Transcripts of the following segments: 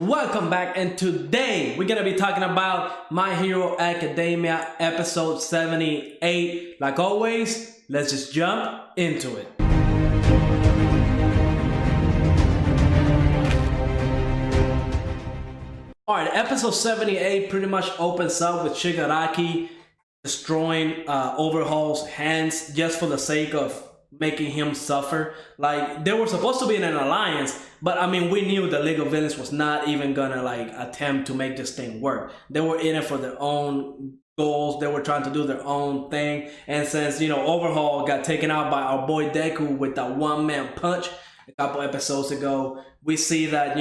Welcome back, and today we're gonna be talking about My Hero Academia episode 78. Like always, let's just jump into it. Alright, episode 78 pretty much opens up with Shigaraki destroying Overhaul's hands just for the sake of making him suffer. Like, they were supposed to be in an alliance, but I mean, we knew the League of Villains was not even gonna like attempt to make this thing work. They were in it for their own goals. They were trying to do their own thing. And since, Overhaul got taken out by our boy Deku with that one-man punch a couple episodes ago, we see that,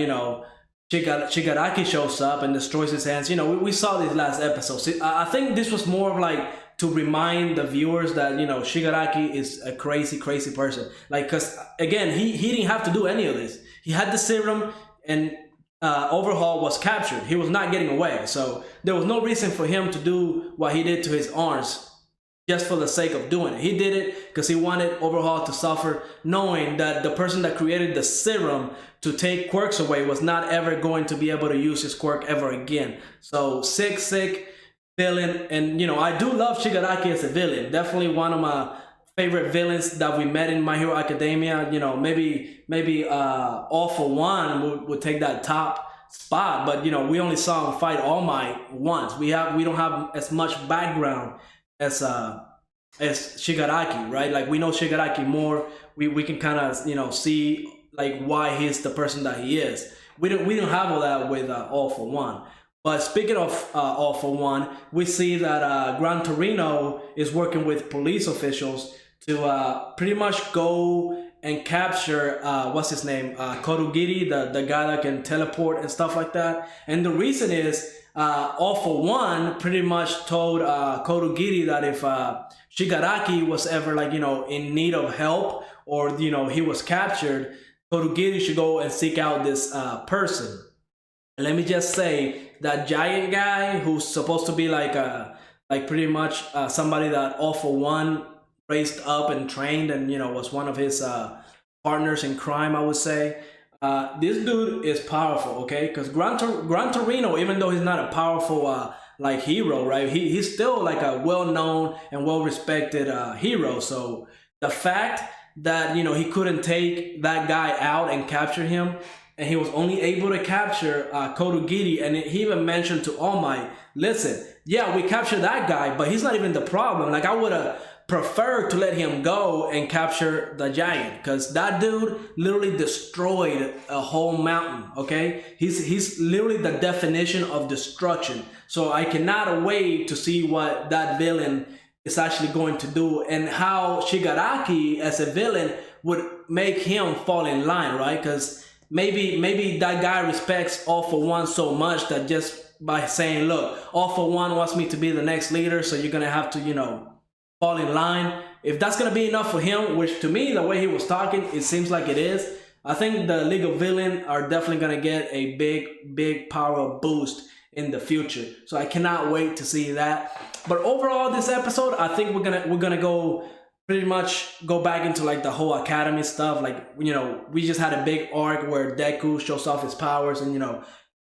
Shigaraki shows up and destroys his hands. We saw these last episodes. I think this was more of like to remind the viewers that, Shigaraki is a crazy person. Like, because again, he didn't have to do any of this. He had the serum and Overhaul was captured. He was not getting away. So there was no reason for him to do what he did to his arms just for the sake of doing it. He did it because he wanted Overhaul to suffer, knowing that the person that created the serum to take quirks away was not ever going to be able to use his quirk ever again. So sick villain. And I do love Shigaraki as a villain. Definitely one of my favorite villains that we met in My Hero Academia. Maybe All For One would take that top spot, but we only saw him fight All Might once. We don't have as much background as Shigaraki, right? Like, we know Shigaraki more. We can kind of see like why he's the person that he is. We don't have all that with All For One. But speaking of All For One, we see that Gran Torino is working with police officials to pretty much go and capture what's his name, Korugiri, the guy that can teleport and stuff like that. And the reason is All For One pretty much told Korugiri that if Shigaraki was ever like in need of help, or he was captured, Korugiri should go and seek out this person. And let me just say, that giant guy who's supposed to be like pretty much somebody that All For One raised up and trained, and was one of his partners in crime, I would say. This dude is powerful, okay? Because Gran Torino, even though he's not a powerful like hero, right? He's still like a well-known and well-respected hero. So the fact that he couldn't take that guy out and capture him, and he was only able to capture Korugiri, and he even mentioned to All Might, listen, yeah, we captured that guy, but he's not even the problem. Like, I would have preferred to let him go and capture the giant, because that dude literally destroyed a whole mountain, okay? He's literally the definition of destruction. So I cannot wait to see what that villain is actually going to do, and how Shigaraki as a villain would make him fall in line, right? Because maybe that guy respects All For One so much that just by saying, look, All For One wants me to be the next leader, so you're gonna have to fall in line. If that's gonna be enough for him, which to me, the way he was talking, it seems like it is, I think the League of Villains are definitely gonna get a big power boost in the future. So I cannot wait to see that. But overall, this episode, I think we're gonna go pretty much go back into like the whole academy stuff. Like, we just had a big arc where Deku shows off his powers, and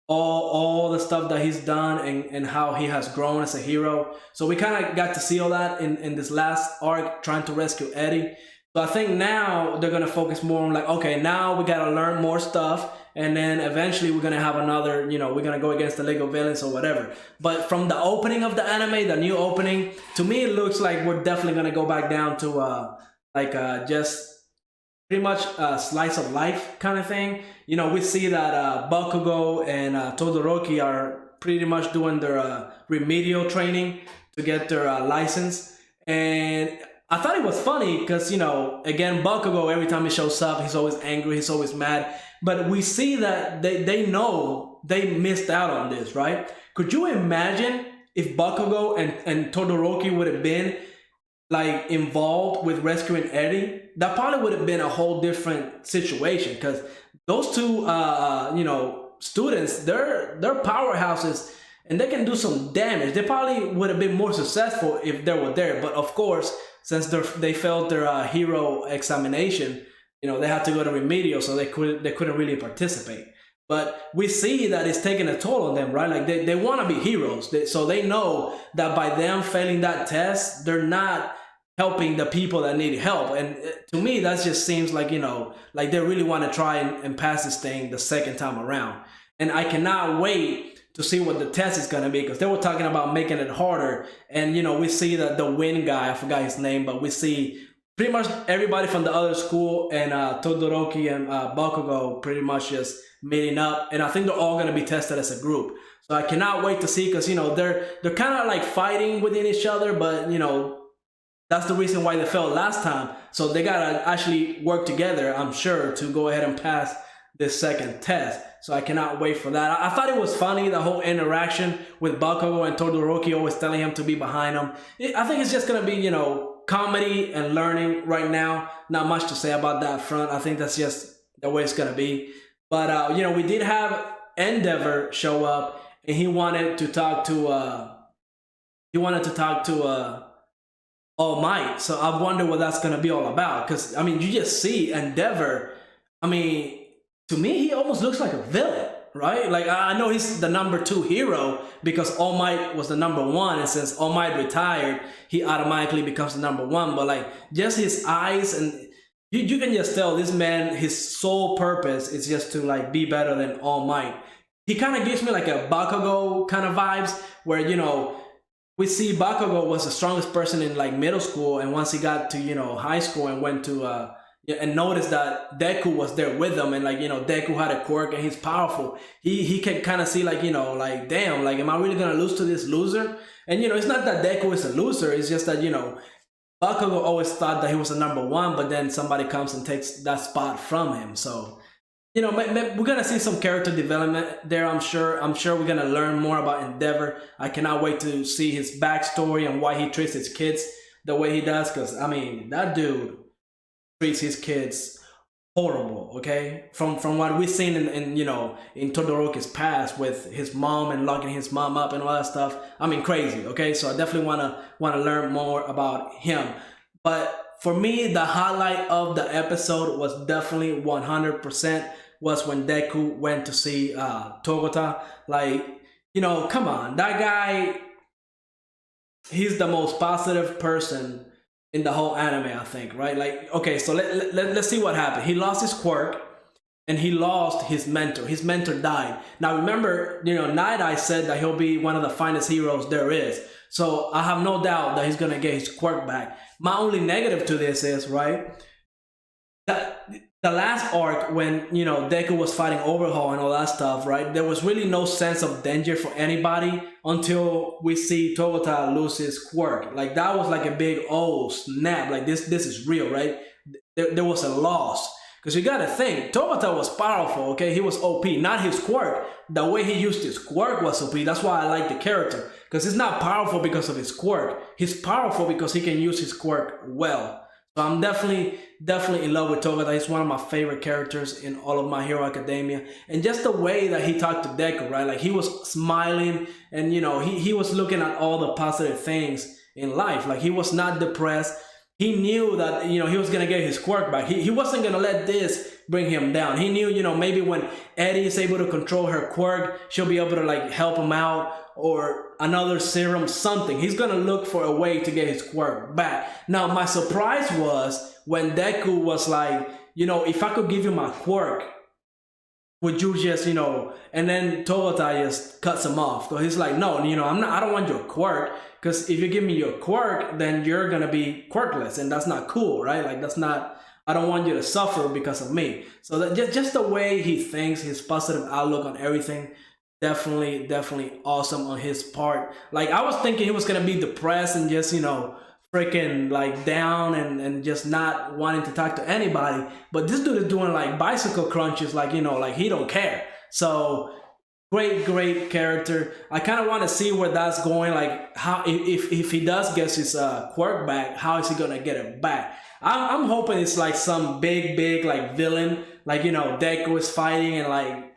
all the stuff that he's done, and how he has grown as a hero. So we kind of got to see all that in this last arc, trying to rescue Eddie. So I think now they're gonna focus more on like, okay, now we gotta learn more stuff, and then eventually we're gonna have another, we're gonna go against the League of Villains or whatever. But from the opening of the anime, the new opening, to me it looks like we're definitely gonna go back down to just pretty much a slice of life kind of thing. We see that Bakugo and Todoroki are pretty much doing their remedial training to get their license. And I thought it was funny because, again, Bakugo, every time he shows up, he's always angry, he's always mad. But we see that they know they missed out on this, right? Could you imagine if Bakugo and Todoroki would have been like involved with rescuing Eddie? That probably would have been a whole different situation, because those two, students, they're powerhouses, and they can do some damage. They probably would have been more successful if they were there. But of course, since they failed their hero examination, they had to go to remedial, so they couldn't really participate. but we see that it's taking a toll on them, right? Like they want to be heroes, so they know that by them failing that test, they're not helping the people that need help. And to me, that just seems like, like they really want to try and pass this thing the second time around. And I cannot wait to see what the test is going to be, because they were talking about making it harder. And, we see that the win guy, I forgot his name, but we see pretty much everybody from the other school, and Todoroki and Bakugo pretty much just meeting up. And I think they're all going to be tested as a group. So I cannot wait to see, because, they're kind of like fighting within each other, but, that's the reason why they failed last time. So they gotta actually work together, I'm sure, to go ahead and pass this second test. So I cannot wait for that. I thought it was funny, the whole interaction with Bakugo and Todoroki always telling him to be behind him. I think it's just gonna be, comedy and learning right now. Not much to say about that front. I think that's just the way it's gonna be. But we did have Endeavor show up, and he wanted to talk to All Might. So I wonder what that's going to be all about. Because, you just see Endeavor. To me, he almost looks like a villain, right? Like, I know he's the number 2 hero because All Might was the number 1. And since All Might retired, he automatically becomes the number 1. But, like, just his eyes, and you can just tell this man, his sole purpose is just to, like, be better than All Might. He kind of gives me, like, a Bakugo kind of vibes where, we see Bakugo was the strongest person in like middle school, and once he got to high school and went to and noticed that Deku was there with him, and like Deku had a quirk and he's powerful. He can kind of see like like, damn, like, am I really gonna lose to this loser? And it's not that Deku is a loser. It's just that Bakugo always thought that he was the number 1, but then somebody comes and takes that spot from him. So we're gonna see some character development there. I'm sure we're gonna learn more about Endeavor. I cannot wait to see his backstory and why he treats his kids the way he does. Because that dude treats his kids horrible. Okay, from what we've seen in Todoroki's past with his mom and locking his mom up and all that stuff. Crazy. Okay, so I definitely wanna learn more about him. But for me, the highlight of the episode was definitely 100% was when Deku went to see Togota. Like, come on, that guy, he's the most positive person in the whole anime, I think, right? Like, okay, so let's see what happened. He lost his quirk, and he lost his mentor. His mentor died. Now, remember, Night Eye said that he'll be one of the finest heroes there is. So I have no doubt that he's going to get his quirk back. My only negative to this is, right, that the last arc when, Deku was fighting Overhaul and all that stuff, right, there was really no sense of danger for anybody until we see Togota lose his quirk. Like, that was like a big, oh, snap, like this is real, right? There was a loss. Because you gotta think, Togota was powerful, okay? He was OP, not his quirk. The way he used his quirk was OP. That's why I like the character. Because he's not powerful because of his quirk. He's powerful because he can use his quirk well. So I'm definitely in love with Togota. He's one of my favorite characters in all of My Hero Academia. And just the way that he talked to Deku, right? Like, he was smiling, and he was looking at all the positive things in life. Like, he was not depressed. He knew that, he was going to get his quirk back. He wasn't going to let this bring him down. He knew, maybe when Eddie is able to control her quirk, she'll be able to, like, help him out, or another serum, something. He's going to look for a way to get his quirk back. Now, my surprise was when Deku was like, if I could give you my quirk, would you just, and then Togota just cuts him off. So he's like, no, I don't want your quirk. Because if you give me your quirk, then you're going to be quirkless. And that's not cool, right? Like, I don't want you to suffer because of me. So that just the way he thinks, his positive outlook on everything, definitely awesome on his part. Like, I was thinking he was going to be depressed and just, freaking like down and just not wanting to talk to anybody. But this dude is doing like bicycle crunches, like, like he don't care. So great character. I kind of want to see where that's going. Like, how if he does get his quirk back, how is he gonna get it back? I'm hoping it's like some big like villain, like Deku is fighting and like,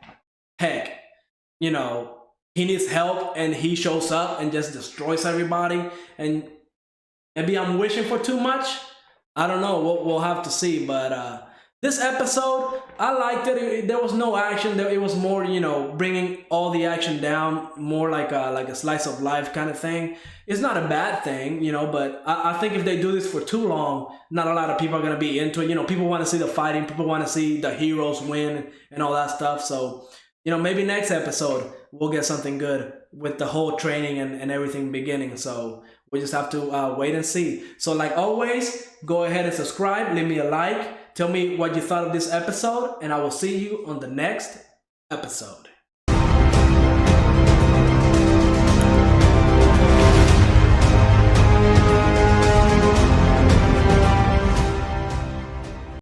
heck, he needs help and he shows up and just destroys everybody. And maybe I'm wishing for too much. I don't know. We'll have to see. But This episode, I liked it. There was no action. It was more, bringing all the action down, more like a slice of life kind of thing. It's not a bad thing, but I think if they do this for too long, not a lot of people are gonna be into it. People want to see the fighting. People want to see the heroes win and all that stuff. So, maybe next episode we'll get something good with the whole training and everything beginning. So we just have to wait and see. So like always, go ahead and subscribe. Leave me a like. Tell me what you thought of this episode, and I will see you on the next episode.